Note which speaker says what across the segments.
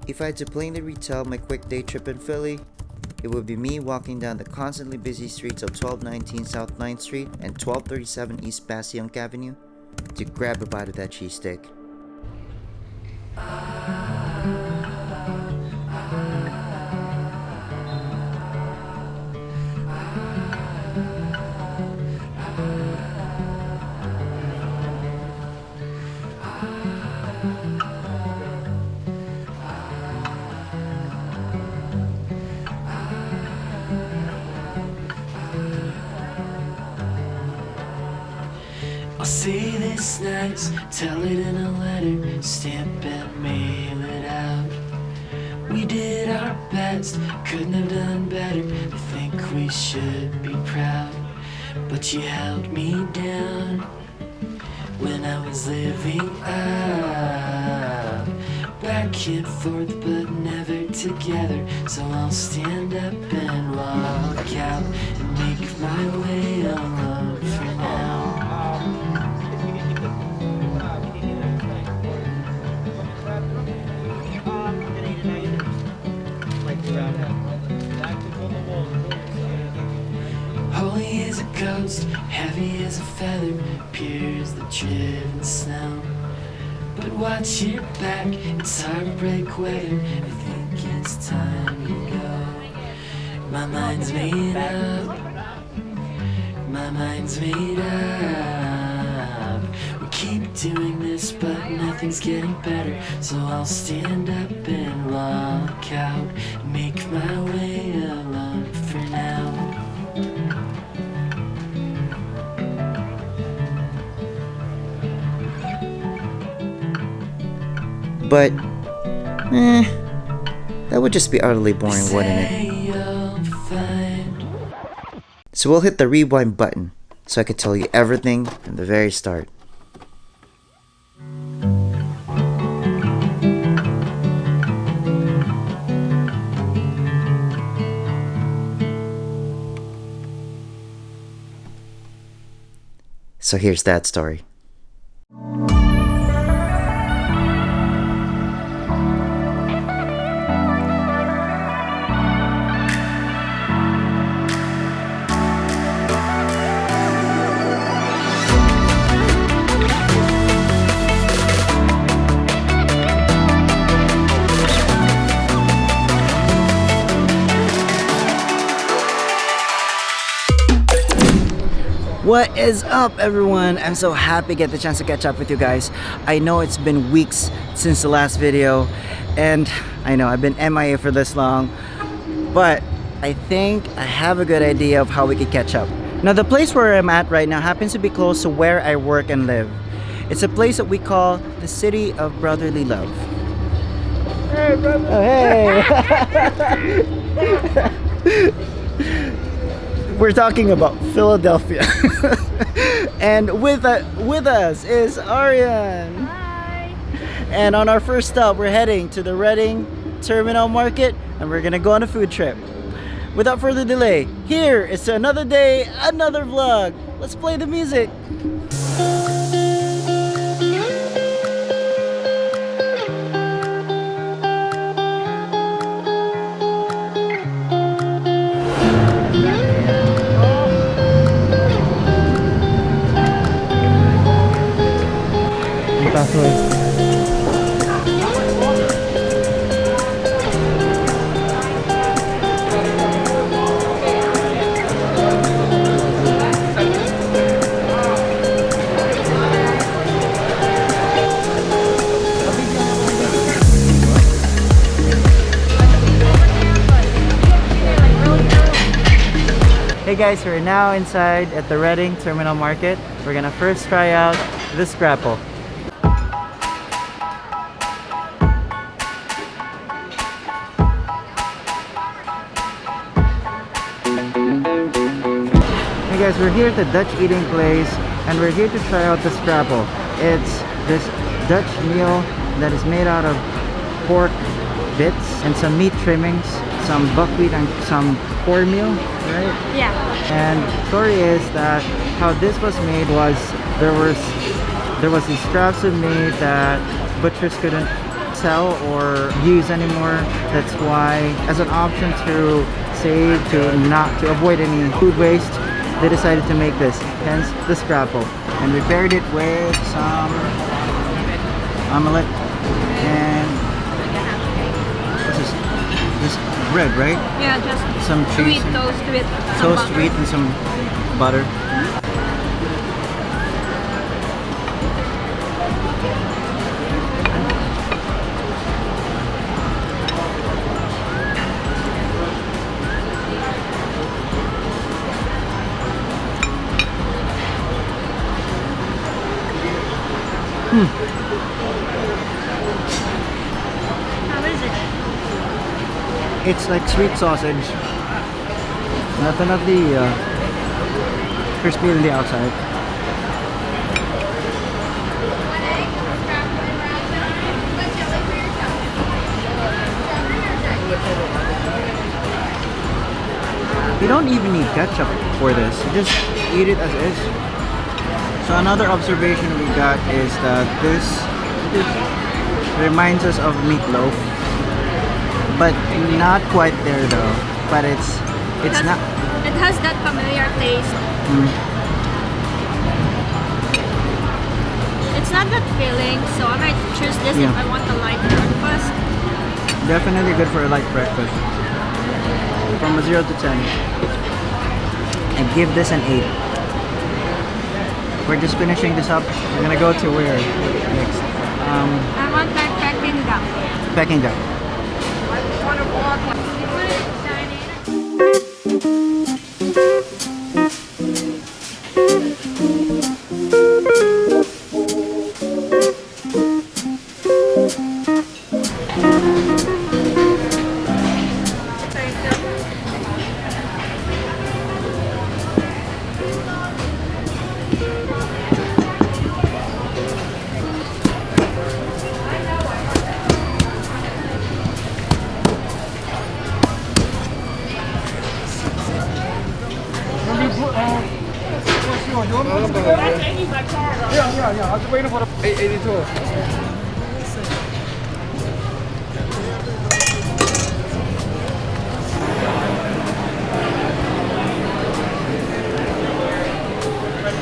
Speaker 1: If I had to plainly retell my quick day trip in Philly, it would be me walking down the constantly busy streets of 1219 South 9th Street and 1237 East Passyunk Avenue to grab a bite of that cheesesteak.
Speaker 2: I'll say this nice, tell it in a letter, stamp and mail it out. We did our best, couldn't have done better. I think we should be proud, but you held me down when I was living up. Back and forth but never together, so I'll stand up and walk out and make my way alone for now. Holy as a ghost, heavy as a feather, pure as the driven snow. But watch your back, it's heartbreak weather. I think it's time to go. My mind's made up. My mind's made up. We keep doing this, but nothing's getting better. So I'll stand up and walk out, make my way alone for now.
Speaker 1: But, that would just be utterly boring, wouldn't it? So we'll hit the rewind button so I could tell you everything from the very start. So here's that story.
Speaker 3: What is up, everyone? I'm so happy to get the chance to catch up with you guys. I know it's been weeks since the last video, and I know I've been MIA for this long, but I think I have a good idea of how we could catch up. Now, the place where I'm at right now happens to be close to where I work and live. It's a place that we call the City of Brotherly Love. Hey, brother! Oh, hey! We're talking about Philadelphia. And with us is Aryan.
Speaker 4: Hi.
Speaker 3: And on our first stop, we're heading to the Reading Terminal Market, and we're gonna go on a food trip. Without further delay, here is another day, another vlog. Let's play the music. Hey guys, we're now inside at the Reading Terminal Market. We're gonna first try out this grapple. Hey guys, we're here at the Dutch eating place, and we're here to try out this grapple. It's this Dutch meal that is made out of pork bits and some meat trimmings, some buckwheat and some cornmeal, right?
Speaker 4: Yeah.
Speaker 3: And story is that how this was made was there was these scraps of meat that butchers couldn't sell or use anymore. That's why, as an option to save, to avoid any food waste, they decided to make this. Hence the scrapple. And we paired it with some omelette and what's this? This bread, right?
Speaker 4: Yeah, just
Speaker 3: Some cheese,
Speaker 4: sweet toast with some
Speaker 3: toast,
Speaker 4: butter.
Speaker 3: wheat, and some butter.
Speaker 4: How is it?
Speaker 3: It's like sweet sausage. Definitely crispy on the outside. You don't even need ketchup for this. You just eat it as is. So another observation we got is that this reminds us of meatloaf, but not quite there though. But it's not.
Speaker 4: It has that familiar taste. It's not that filling, so I might choose this
Speaker 3: Yeah.
Speaker 4: if I want a light breakfast.
Speaker 3: Definitely good for a light breakfast. From a 0 to 10, I give this an 8. We're just finishing this up. We're gonna go to where next?
Speaker 4: I want my Peking duck.
Speaker 3: Peking duck.
Speaker 5: Yeah. I was waiting for the 882.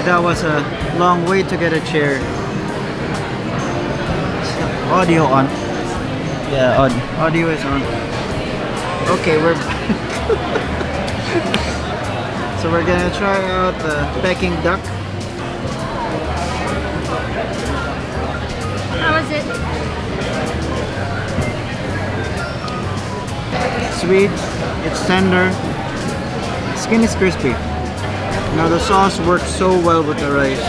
Speaker 3: That was a long way to get a chair. Audio on. Yeah, audio is on. Okay, we're so we're gonna try out the Peking duck.
Speaker 4: How is it?
Speaker 3: Sweet, it's tender, skin is crispy. Now the sauce works so well with the rice.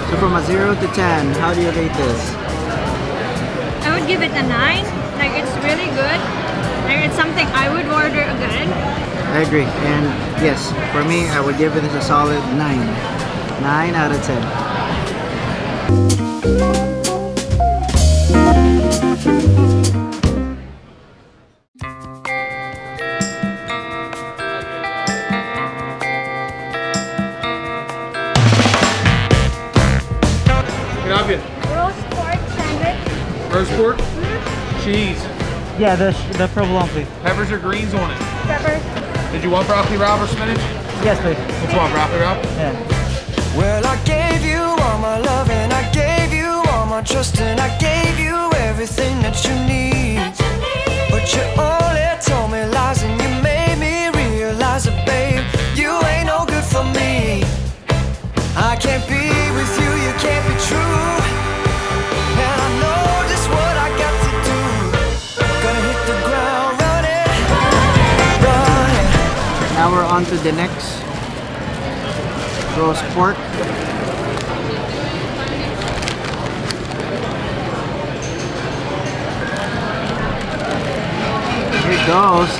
Speaker 3: So from a 0 to 10, how do you rate this?
Speaker 4: I would give it a 9. Like, it's really good. Like, it's something I would order again.
Speaker 3: I agree, and yes, for me, I would give it a solid 9. 9 out of 10.
Speaker 5: Can I have it?
Speaker 4: Roast pork sandwich.
Speaker 5: Roast pork? Cheese.
Speaker 3: Yeah, the provolone, please.
Speaker 5: Peppers or greens on it?
Speaker 4: Pepper.
Speaker 5: Did you want broccoli rabe or spinach?
Speaker 3: Yes, please.
Speaker 5: Which one, broccoli rabe?
Speaker 3: Yeah.
Speaker 6: Well, I gave you all my love and I gave you all my trust and I gave you everything that you need. But you only told me lies and you made me realize that, babe, you ain't no good for me. I can't be with you, you can't be true. And I know just what I got to do. Gonna hit the ground running, running.
Speaker 3: Now we're on to the next roast pork. Here it goes.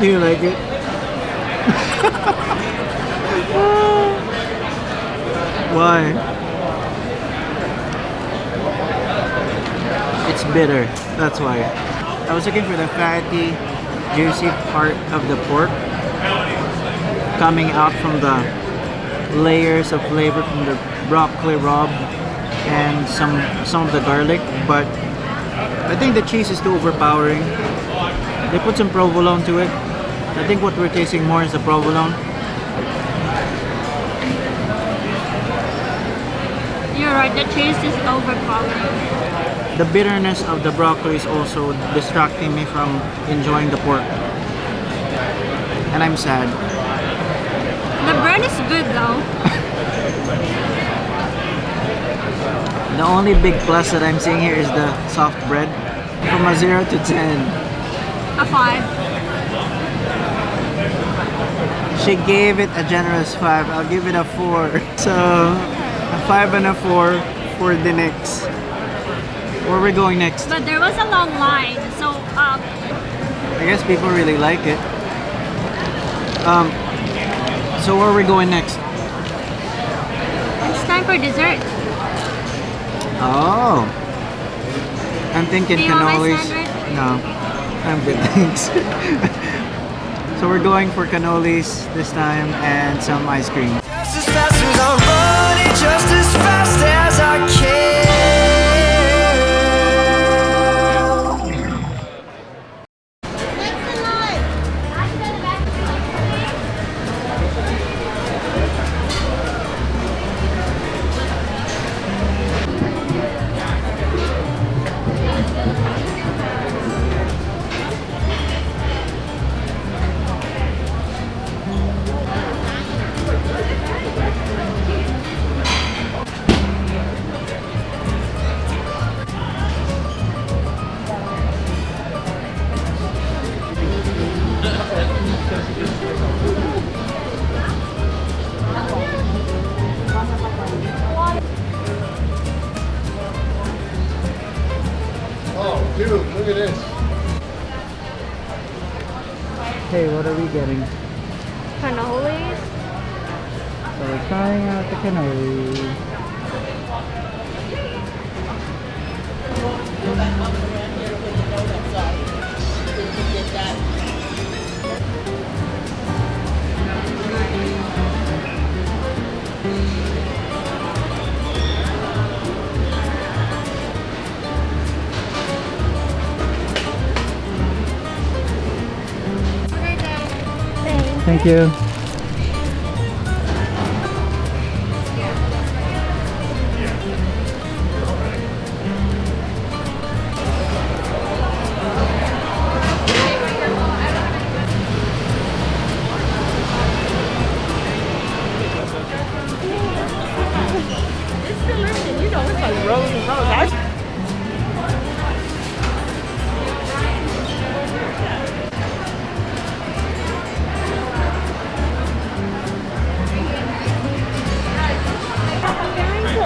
Speaker 3: Do you like it? Why? It's bitter. That's why. I was looking for the fatty, juicy part of the pork coming out from the layers of flavor from the broccoli rabe and some of the garlic, but I think the cheese is too overpowering. They put some provolone to it. I think what we're tasting more is the provolone.
Speaker 4: You're right, the cheese is overpowering.
Speaker 3: The bitterness of the broccoli is also distracting me from enjoying the pork. And I'm sad.
Speaker 4: The bread is good though.
Speaker 3: The only big plus that I'm seeing here is the soft bread. From a 0 to 10.
Speaker 4: A 5.
Speaker 3: She gave it a generous 5. I'll give it a 4. So, a 5 and a 4 for the next. Where are we going next?
Speaker 4: But there was a long line, so
Speaker 3: I guess people really like it. So where are we going next?
Speaker 4: it's time for dessert.
Speaker 3: Oh. I'm thinking
Speaker 4: Do you want my
Speaker 3: cannolis.
Speaker 4: sandwich?
Speaker 3: No. I'm good, thanks. So we're going for cannolis this time and some ice cream.
Speaker 6: Just as fast as I'm running, just as fast as I can.
Speaker 5: Dude, look at this.
Speaker 3: Hey, what are we getting?
Speaker 4: Cannolis.
Speaker 3: So we're trying out the cannoli. Thank you.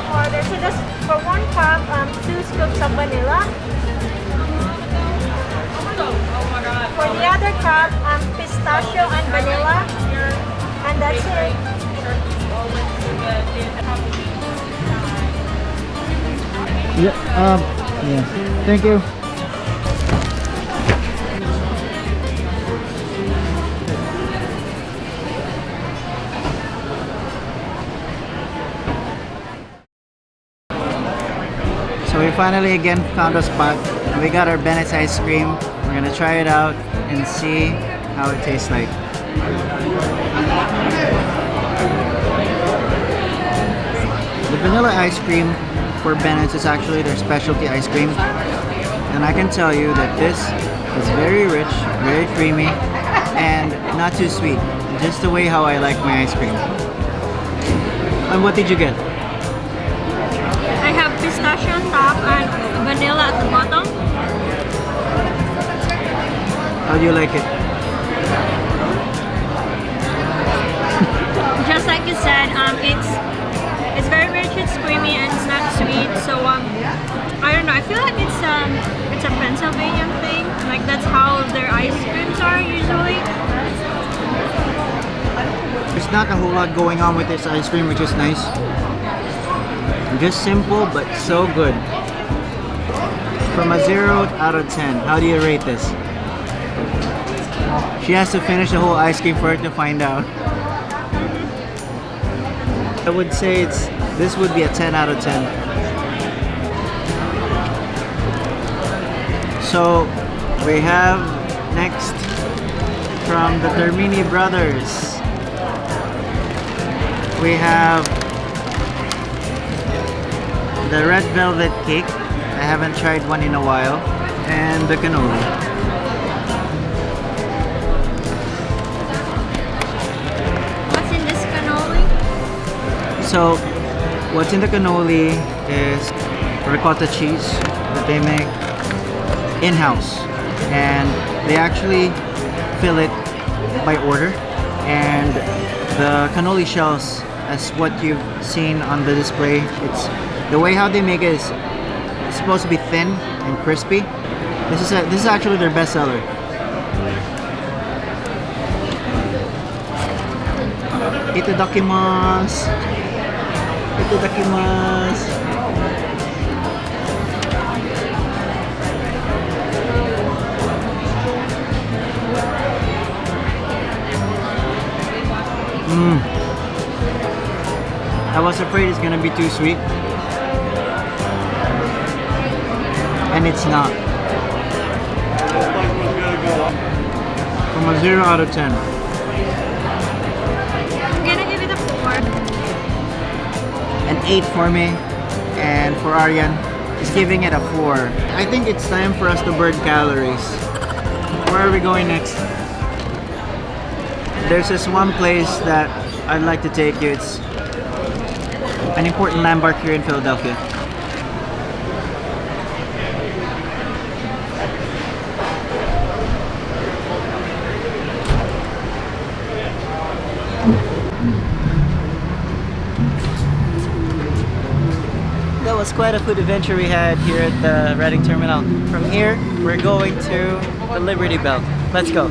Speaker 4: Order. So just for 1 cup, 2 scoops of vanilla. For the other cup, pistachio and vanilla. And that's it.
Speaker 3: Yeah, thank you. So we finally again found a spot. We got our Bennett's ice cream. We're gonna try it out and see how it tastes like. The vanilla ice cream for Bennett's is actually their specialty ice cream. And I can tell you that this is very rich, very creamy, and not too sweet. Just the way how I like my ice cream. And what did you get?
Speaker 4: I have pistachio on top and vanilla at the bottom.
Speaker 3: How do you like it?
Speaker 4: Just like you said, it's very rich, it's creamy, and it's not sweet. So I don't know. I feel like it's a Pennsylvania thing. Like that's how their ice creams are usually.
Speaker 3: There's not a whole lot going on with this ice cream, which is nice. Just simple, but so good. From a 0 out of 10, how do you rate this? She has to finish the whole ice cream for her to find out. I would say this would be a 10 out of 10. So we have next from the Termini brothers. We have the red velvet cake. I haven't tried one in a while. And the cannoli.
Speaker 4: What's in this cannoli?
Speaker 3: So, what's in the cannoli is ricotta cheese that they make in-house. And they actually fill it by order. And the cannoli shells, as what you've seen on the display, it's the way how they make it is it's supposed to be thin and crispy. This is actually their best seller. Itadakimasu. Itadakimasu. I was afraid it's gonna be too sweet. And it's not. From a 0 out of 10.
Speaker 4: I'm gonna give it a 4.
Speaker 3: An 8 for me. And for Aryan, he's giving it a 4. I think it's time for us to burn calories. Where are we going next? There's this one place that I'd like to take you. It's an important landmark here in Philadelphia. That was quite a food adventure we had here at the Reading Terminal. From here, we're going to the Liberty Bell. Let's go.